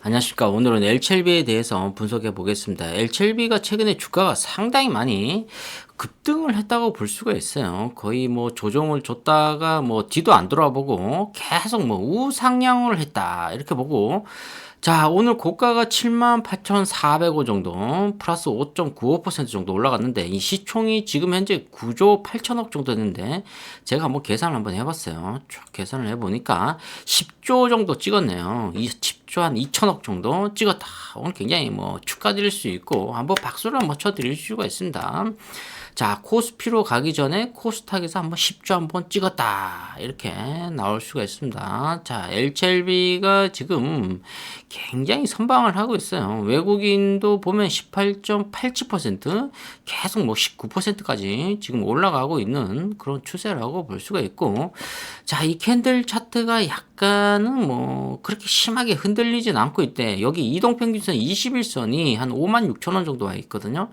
안녕하십니까. 오늘은 엘첼비에 대해서 분석해 보겠습니다. 엘첼비가 최근에 주가가 상당히 많이 급등을 했다고 볼 수가 있어요. 거의 뭐 조정을 줬다가 뭐 뒤도 안 돌아보고 계속 뭐 우상향을 했다. 이렇게 보고 자, 오늘 고가가 78,400원 정도, 플러스 5.95% 정도 올라갔는데, 이 시총이 지금 현재 9조 8천억 정도 됐는데, 제가 한번 계산을 한번 해봤어요. 쭉 계산을 해보니까 10조 정도 찍었네요. 이 10조 한 2천억 정도 찍었다. 오늘 굉장히 뭐 축하드릴 수 있고, 한번 박수를 한번 쳐드릴 수가 있습니다. 자, 코스피로 가기 전에 코스닥에서 한번 10조 한번 찍었다. 이렇게 나올 수가 있습니다. 자, 엘첼비가 지금 굉장히 선방을 하고 있어요. 외국인도 보면 18.87% 계속 뭐 19%까지 지금 올라가고 있는 그런 추세라고 볼 수가 있고, 자, 이 캔들 차트가 약간은 뭐 그렇게 심하게 흔들리진 않고 있대. 여기 이동평균선 21선이 한 56,000원 정도 와 있거든요.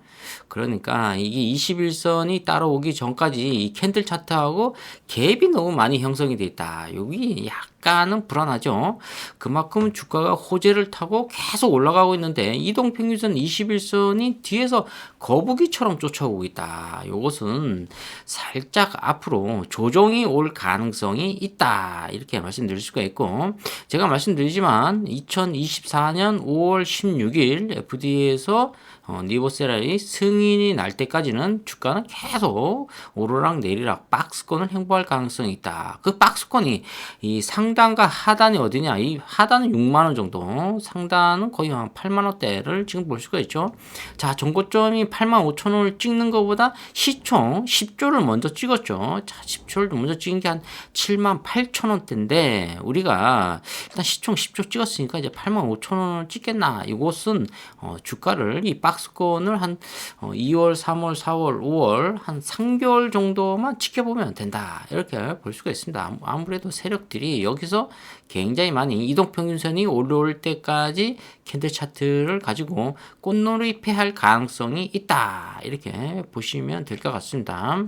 그러니까 이게 21선이 따라오기 전까지 이 캔들 차트하고 갭이 너무 많이 형성이 돼 있다. 여기 약간은 불안하죠. 그만큼 주가가 호재를 타고 계속 올라가고 있는데 이동평균선 21선이 뒤에서 거북이처럼 쫓아오고 있다. 이것은 살짝 앞으로 조정이 올 가능성이 있다. 이렇게 말씀드릴 수가 있고, 제가 말씀드리지만 2024년 5월 16일 FDA에서 니보세라의 승인이 날 때까지는 주가는 계속 오르락 내리락 박스권을 행보할 가능성이 있다. 그 박스권이 이 상단과 하단이 어디냐? 이 하단은 6만 원 정도, 상단은 거의 한 8만 원대를 지금 볼 수가 있죠. 자, 정고점이 8만 5천 원을 찍는 것보다 시총 10조를 먼저 찍었죠. 자, 10조를 먼저 찍은 게 한 7만 8천 원대인데 우리가 일단 시총 10조 찍었으니까 이제 8만 5천 원을 찍겠나? 이것은 주가를 이 박스권을 한 2월, 3월, 4월, 5월 한 3개월 정도만 지켜보면 된다. 이렇게 볼 수가 있습니다. 아무래도 세력들이 여기서 굉장히 많이 이동평균선이 올라올 때까지 캔들 차트를 가지고 꽃놀이패할 가능성이 있다. 이렇게 보시면 될 것 같습니다.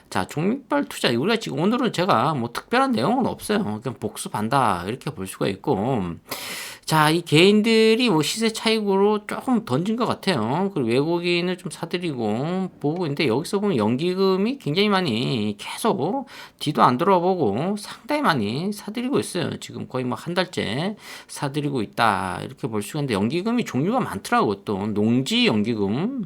자, 종목별 투자. 우리가 지금 오늘은 제가 뭐 특별한 내용은 없어요. 그냥 복습한다. 이렇게 볼 수가 있고. 자, 이 개인들이 뭐 시세 차익으로 조금 던진 것 같아요. 그리고 외국인을 좀 사들이고 보고 있는데 여기서 보면 연기금이 굉장히 많이 계속 뒤도 안 돌아보고 상당히 많이 사들이고 있어요. 지금 거의 뭐 한 달째 사들이고 있다. 이렇게 볼 수가 있는데 연기금이 종류가 많더라고. 또 농지 연기금,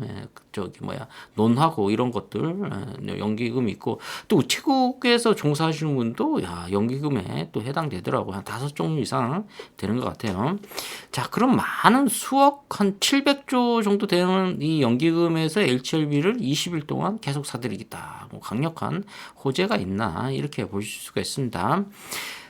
저기 뭐야 논하고 이런 것들 연기금이 있고, 또 우체국에서 종사하시는 분도 야 연기금에 또 해당되더라고. 한 5종류 이상 되는 것 같아요. 자, 그럼 많은 수억 한 700조 정도 되는 이 연기금에서 LCLB를 20일 동안 계속 사들이겠다. 뭐 강력한 호재가 있나 이렇게 보실 수가 있습니다.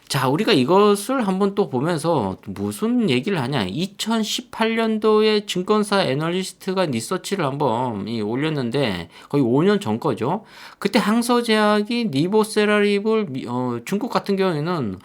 자, 우리가 이것을 한번 또 보면서 무슨 얘기를 하냐. 2018년도에 증권사 애널리스트가 리서치를 한번 올렸는데 거의 5년 전 거죠. 그때 항서제약이 니보세라립을 중국 같은 경우에는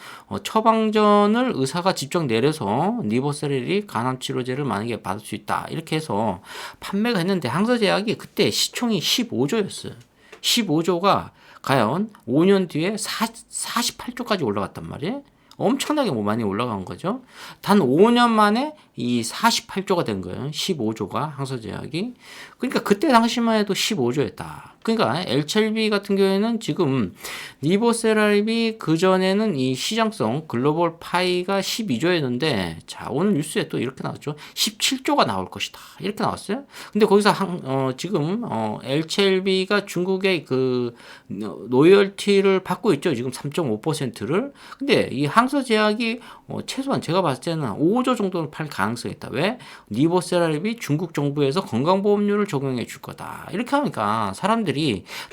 처방전을 의사가 직접 내려서 니보세라립 간암치료제를 만약에 받을 수 있다. 이렇게 해서 판매가 했는데 항서제약이 그때 시총이 15조였어요. 15조가 과연 5년 뒤에 48조까지 올라갔단 말이에요. 엄청나게 뭐 많이 올라간 거죠. 단 5년 만에 이 48조가 된 거예요. 15조가 항서제약이. 그러니까 그때 당시만 해도 15조였다. 그러니까 엘첼비 같은 경우에는 지금 니보세라립이 그전에는 이 시장성 글로벌 파이가 12조였는데 자, 오늘 뉴스에 또 이렇게 나왔죠. 17조가 나올 것이다. 이렇게 나왔어요. 근데 거기서 지금 엘첼비가 중국의 그 로열티를 받고 있죠. 지금 3.5%를. 근데 이 항서제약이 최소한 제가 봤을 때는 5조 정도는 팔 가능성이 있다. 왜? 니보세라립이 중국 정부에서 건강보험료를 적용해 줄 거다. 이렇게 하니까 사람들이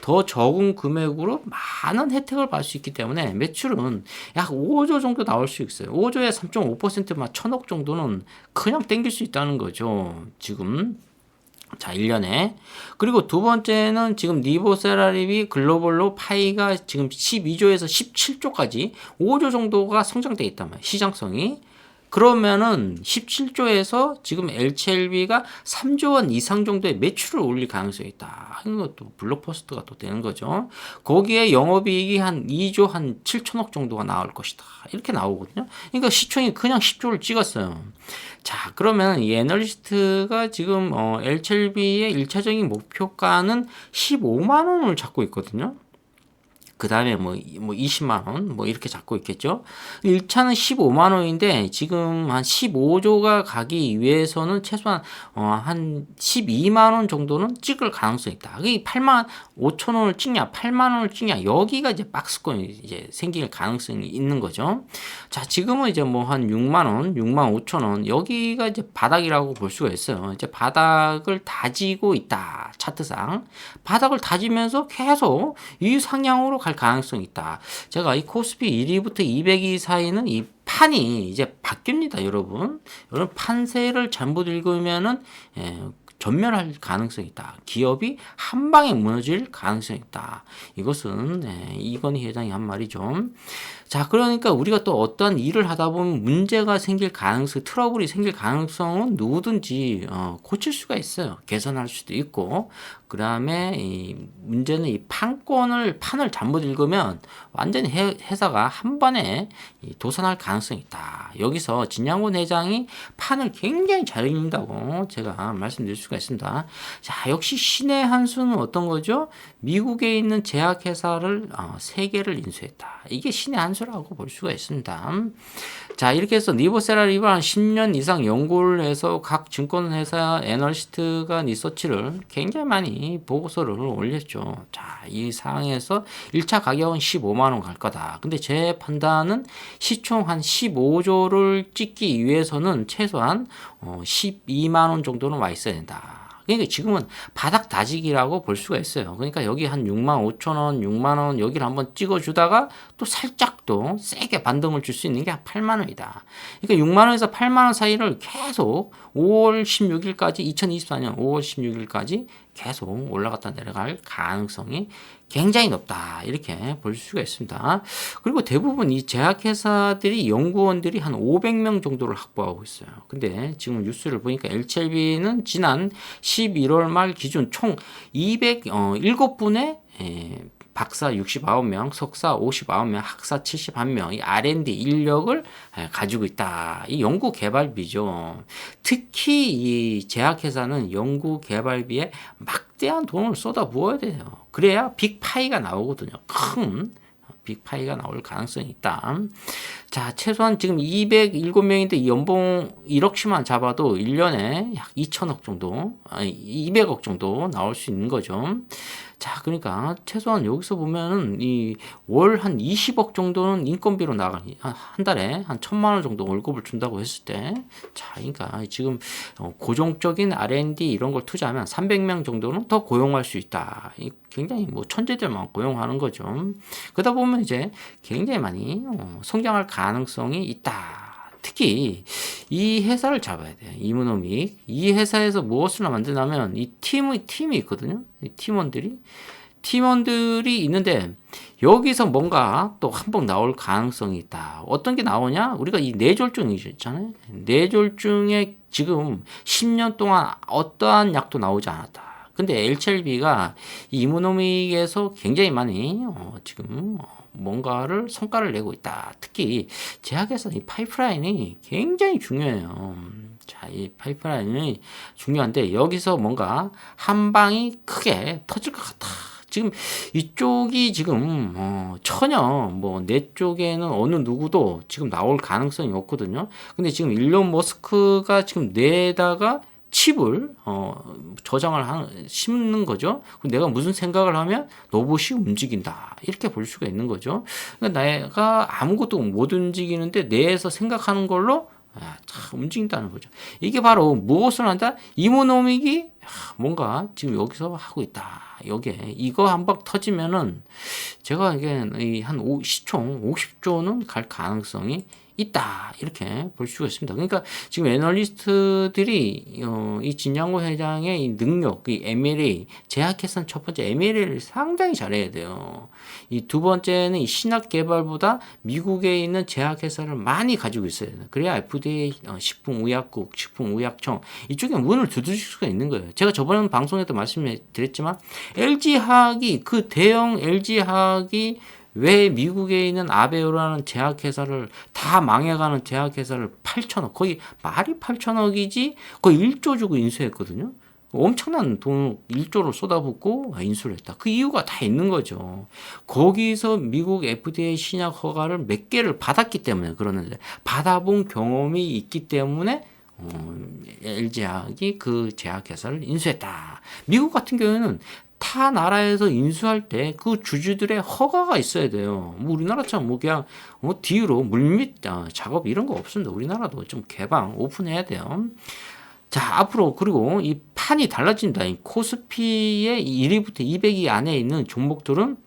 더 적은 금액으로 많은 혜택을 받을 수 있기 때문에 매출은 약 5조 정도 나올 수 있어요. 5조에 3.5%만 1,000억 정도는 그냥 땡길 수 있다는 거죠. 지금. 자, 1년에. 그리고 두 번째는 지금 니보세라립이 글로벌로 파이가 지금 12조에서 17조까지 5조 정도가 성장돼 있단 말이에요. 시장성이. 그러면은 17조에서 지금 LCLB가 3조 원 이상 정도의 매출을 올릴 가능성이 있다. 이것도 블록버스터가 또 되는 거죠. 거기에 영업이익이 한 2조 한 7천억 정도가 나올 것이다. 이렇게 나오거든요. 그러니까 시총이 그냥 10조를 찍었어요. 자, 그러면 이 애널리스트가 지금 LCLB의 1차적인 목표가는 15만 원을 잡고 있거든요. 그 다음에 뭐 20만 원, 뭐 이렇게 잡고 있겠죠. 1차는 15만 원인데 지금 한 15조가 가기 위해서는 최소한 한 12만 원 정도는 찍을 가능성이 있다. 이 8만 5천 원을 찍냐, 8만 원을 찍냐, 여기가 이제 박스권이 이제 생길 가능성이 있는 거죠. 자, 지금은 이제 뭐 한 6만 원, 6만 5천 원, 여기가 이제 바닥이라고 볼 수가 있어요. 이제 바닥을 다지고 있다. 차트상. 바닥을 다지면서 계속 이 상향으로 갈 가능성이 있다. 제가 이 코스피 1위부터 200위 사이는 이 판이 이제 바뀝니다, 여러분. 여러분 판세를 잘못 읽으면은 전멸할 가능성이 있다. 기업이 한 방에 무너질 가능성이 있다. 이것은 이건희 회장이 한 말이죠. 자, 그러니까 우리가 또 어떤 일을 하다 보면 문제가 생길 가능성, 트러블이 생길 가능성은 누구든지 고칠 수가 있어요. 개선할 수도 있고, 그 다음에 이 문제는 이 판을 잘못 읽으면 완전히 회사가 한 번에 도산할 가능성이 있다. 여기서 진양곤 회장이 판을 굉장히 잘 읽는다고 제가 말씀드릴 수가 있습니다. 자, 역시 신의 한 수는 어떤 거죠? 미국에 있는 제약회사를 3개를 인수했다. 이게 신의 한 수라고 볼 수가 있습니다. 자, 이렇게 해서 리버세라리브 한 10년 이상 연구를 해서 각 증권회사 애널리스트가 리서치를 굉장히 많이 보고서를 올렸죠. 자, 이 상황에서 1차 가격은 15만 원 갈 거다. 근데 제 판단은 시총 한 15조를 찍기 위해서는 최소한 12만 원 정도는 와 있어야 된다. 그러니까 지금은 바닥 다지기라고 볼 수가 있어요. 그러니까 여기 한 6만 5천 원, 6만 원 여기를 한번 찍어주다가 또 살짝 또 세게 반등을 줄 수 있는 게 한 8만 원이다. 그러니까 6만 원에서 8만 원 사이를 계속 5월 16일까지 2024년 5월 16일까지 계속 올라갔다 내려갈 가능성이 굉장히 높다. 이렇게 볼 수가 있습니다. 그리고 대부분 이 제약회사들이 연구원들이 한 500명 정도를 확보하고 있어요. 근데 지금 뉴스를 보니까 LCLB는 지난 11월 말 기준 총 207분의 박사 69명, 석사 59명, 학사 71명, 이 R&D 인력을 가지고 있다. 이 연구 개발비죠. 특히 이 제약회사는 연구 개발비에 막대한 돈을 쏟아부어야 돼요. 그래야 빅파이가 나오거든요. 큰 빅파이가 나올 가능성이 있다. 자, 최소한 지금 207명인데 연봉 1억씩만 잡아도 1년에 약 2천억 정도, 200억 정도 나올 수 있는 거죠. 자, 그러니까 최소한 여기서 보면은 이 월 한 20억 정도는 인건비로 나가니 한 달에 한 1,000만 원 정도 월급을 준다고 했을 때, 자, 그러니까 지금 고정적인 R&D 이런 걸 투자하면 300명 정도는 더 고용할 수 있다. 굉장히 뭐 천재들만 고용하는 거죠. 그러다 보면 이제 굉장히 많이 성장할 가능성이 있다. 특히 이 회사를 잡아야 돼요. 이무노믹. 이 회사에서 무엇을 만드냐면 이 팀이 있거든요. 이 팀원들이 있는데 여기서 뭔가 또 한 번 나올 가능성이 있다. 어떤 게 나오냐? 우리가 이 뇌졸중이 있잖아요. 뇌졸중에 지금 10년 동안 어떠한 약도 나오지 않았다. 근데 LCLB가 이무노믹에서 굉장히 많이 지금 뭔가를 성과를 내고 있다. 특히 제약에서 이 파이프라인이 굉장히 중요해요. 자, 이 파이프라인이 중요한데 여기서 뭔가 한 방이 크게 터질 것 같다. 지금 이쪽이 지금 전혀 뭐 내 쪽에는 어느 누구도 지금 나올 가능성이 없거든요. 근데 지금 일론 머스크가 지금 뇌에다가 칩을 심는 거죠. 내가 무슨 생각을 하면 로봇이 움직인다. 이렇게 볼 수가 있는 거죠. 그러니까 내가 아무것도 못 움직이는데 뇌에서 생각하는 걸로 움직인다는 거죠. 이게 바로 무엇을 한다? 이모노믹이 뭔가 지금 여기서 하고 있다. 여기에 이거 한 방 터지면은 제가 이게 한 시총 50조는 갈 가능성이 있다 이렇게 볼 수가 있습니다. 그러니까 지금 애널리스트들이 이 진양호 회장의 이 능력, 이 MLA 제약회사는 첫 번째 MLA를 상당히 잘해야 돼요. 이 두 번째는 이 신약 개발보다 미국에 있는 제약회사를 많이 가지고 있어야 돼요. 그래야 FDA 식품의약국, 식품의약청 이쪽에 문을 두드릴 수가 있는 거예요. 제가 저번 방송에도 말씀드렸지만 LG화학이 그 대형 LG화학이 왜 미국에 있는 아베오라는 제약회사를 다 망해가는 제약회사를 8천억 거의 말이 8천억이지 거의 1조 주고 인수했거든요. 엄청난 돈 1조를 쏟아붓고 인수를 했다. 그 이유가 다 있는 거죠. 거기서 미국 FDA 신약 허가를 몇 개를 받았기 때문에 그러는데 받아본 경험이 있기 때문에 LG화학이 그 제약회사를 인수했다. 미국 같은 경우에는 타 나라에서 인수할 때 그 주주들의 허가가 있어야 돼요. 뭐 우리나라처럼 뭐 그냥 뒤로 물밑 작업 이런 거 없습니다. 우리나라도 좀 개방 오픈해야 돼요. 자, 앞으로 그리고 이 판이 달라진다. 이 코스피의 1위부터 200위 안에 있는 종목들은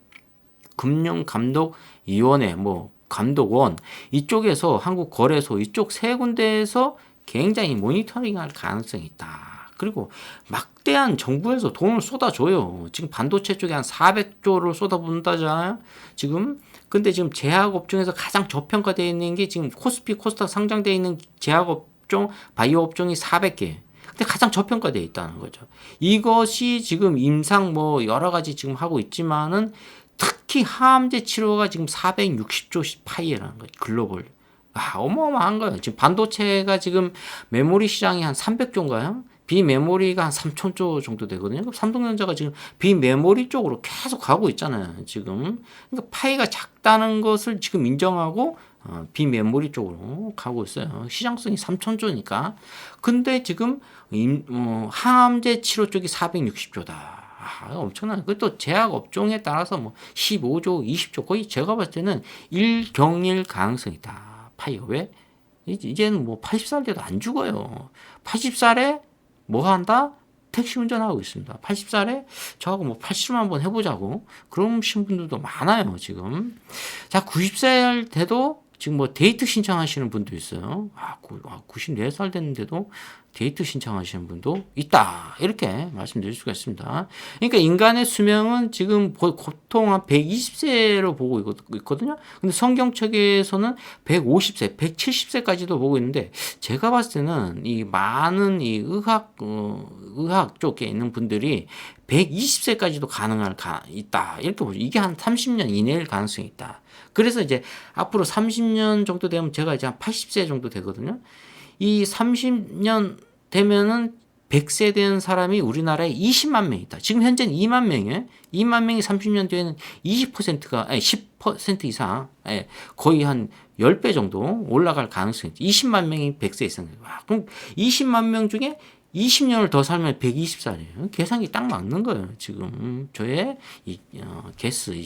금융감독위원회, 뭐 감독원 이쪽에서 한국거래소 이쪽 세 군데에서 굉장히 모니터링할 가능성이 있다. 그리고 막대한 정부에서 돈을 쏟아줘요. 지금 반도체 쪽에 한 400조를 쏟아붓는다잖아요. 지금 근데 지금 제약업종에서 가장 저평가되어 있는 게 지금 코스피 코스닥 상장되어 있는 제약업종 바이오 업종이 400개. 근데 가장 저평가되어 있다는 거죠. 이것이 지금 임상 뭐 여러 가지 지금 하고 있지만은 특히 항암제 치료가 지금 460조 파이라는 거죠. 글로벌. 어마어마한 거예요. 지금 반도체가 지금 메모리 시장이 한 300조인가요? 비메모리가 한 3천조 정도 되거든요. 삼성전자가 지금 비메모리 쪽으로 계속 가고 있잖아요. 지금. 그러니까 파이가 작다는 것을 지금 인정하고 비메모리 쪽으로 가고 있어요. 시장성이 3천조니까. 근데 지금 항암제 치료 쪽이 460조다. 엄청나요. 그것도 제약 업종에 따라서 뭐 15조, 20조 거의 제가 봤을 때는 일경일 가능성이 있다. 파이가 왜? 이제는 뭐 80살 돼도 안 죽어요. 80살에 뭐 한다? 택시 운전하고 있습니다. 80살에 저하고 뭐 80만 한번 해보자고 그러신 분들도 많아요 지금. 자 90살 돼도 지금 뭐 데이트 신청하시는 분도 있어요. 94살 됐는데도 데이트 신청하시는 분도 있다. 이렇게 말씀드릴 수가 있습니다. 그러니까 인간의 수명은 지금 보통 한 120세로 보고 있거든요. 근데 성경책에서는 150세, 170세까지도 보고 있는데 제가 봤을 때는 이 많은 이 의학 쪽에 있는 분들이 120세까지도 있다. 이렇게 보죠. 이게 한 30년 이내일 가능성이 있다. 그래서 이제 앞으로 30년 정도 되면 제가 이제 한 80세 정도 되거든요. 이 30년 되면은 100세 된 사람이 우리나라에 20만 명 있다. 지금 현재는 2만 명이에요. 2만 명이 30년 뒤에는 20%가, 아니 10% 이상, 거의 한 10배 정도 올라갈 가능성이 있죠. 20만 명이 100세 이상. 그럼 20만 명 중에 20년을 더 살면 120살이에요. 계산이 딱 맞는 거예요. 지금 저의 이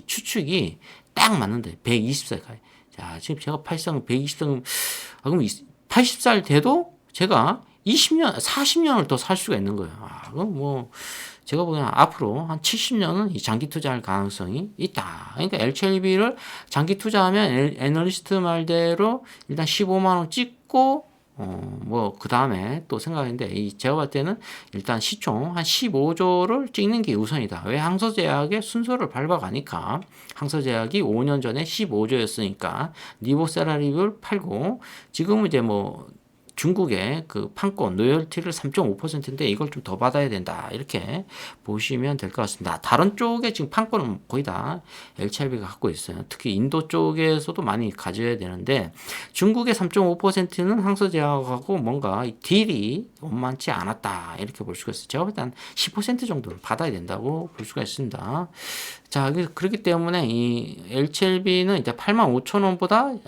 추측이 딱 맞는데 120살까지. 자, 지금 제가 80살, 120살, 그럼 80살 돼도 제가 20년, 40년을 더 살 수가 있는 거예요. 그럼 뭐 제가 보기에는 앞으로 한 70년은 이 장기 투자할 가능성이 있다. 그러니까 LCLB를 장기 투자하면 애널리스트 말대로 일단 15만 원 찍고 뭐 그 다음에 또 생각했는데 제가 봤을 때는 일단 시총 한 15조를 찍는 게 우선이다. 왜? 항서제약의 순서를 밟아가니까 항서제약이 5년 전에 15조였으니까 니보세라립을 팔고 지금은 이제 뭐 중국의 그 판권 로열티를 3.5%인데 이걸 좀 더 받아야 된다. 이렇게 보시면 될 것 같습니다. 다른 쪽에 지금 판권은 거의 다 LCRB가 갖고 있어요. 특히 인도 쪽에서도 많이 가져야 되는데 중국의 3.5%는 항서제약하고 뭔가 딜이 원만치 않았다. 이렇게 볼 수가 있어요. 제가 일단 10% 정도는 받아야 된다고 볼 수가 있습니다. 자, 그렇기 때문에 이 LCLB는 이제 85,000원보다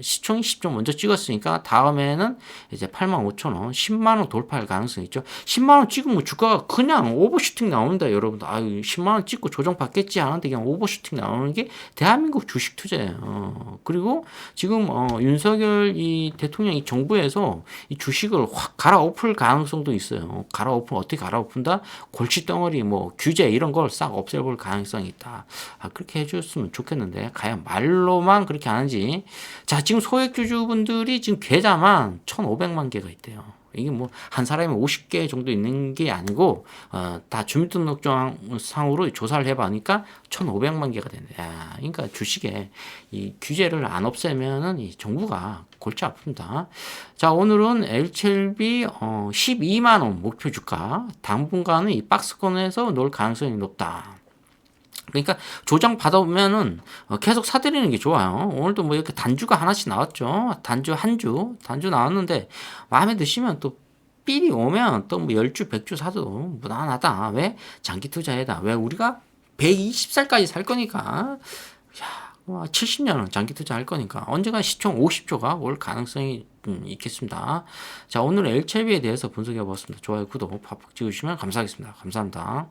시총이 10조 먼저 찍었으니까 다음에는 이제 85,000원, 10만 원 돌파할 가능성이 있죠. 10만 원 찍으면 주가가 그냥 오버슈팅 나옵니다, 여러분들. 10만 원 찍고 조정 받겠지 하는데 그냥 오버슈팅 나오는 게 대한민국 주식 투자예요. 그리고 지금 윤석열 이 대통령 이 정부에서 이 주식을 확 갈아엎을 가능성도 있어요. 어떻게 갈아엎는다? 골칫덩어리 뭐 규제 이런 걸 싹 없애볼 가능성이 있다. 있다. 그렇게 해줬으면 좋겠는데 과연 말로만 그렇게 하는지. 자, 지금 소액주주분들이 지금 계좌만 1,500만 개가 있대요. 이게 뭐 한 사람이 50개 정도 있는 게 아니고 다 주민등록상으로 조사를 해보니까 1,500만 개가 된다. 야, 그러니까 주식에 이 규제를 안 없애면은 이 정부가 골치 아픕니다. 자, 오늘은 LCLB 12만 원 목표 주가, 당분간은 이 박스권에서 놓을 가능성이 높다. 그러니까 조정 받아보면은 계속 사들이는 게 좋아요. 오늘도 뭐 이렇게 단주가 하나씩 나왔죠. 단주 나왔는데 마음에 드시면 또 삘이 오면 또 뭐 10주, 100주 사도 무난하다. 왜? 장기 투자에다. 왜? 우리가 120살까지 살 거니까. 야, 70년은 장기 투자할 거니까 언젠가 시총 50조가 올 가능성이 있겠습니다. 자, 오늘 LCLB에 대해서 분석해 보았습니다. 좋아요, 구독, 팍팍 찍으시면 감사하겠습니다. 감사합니다.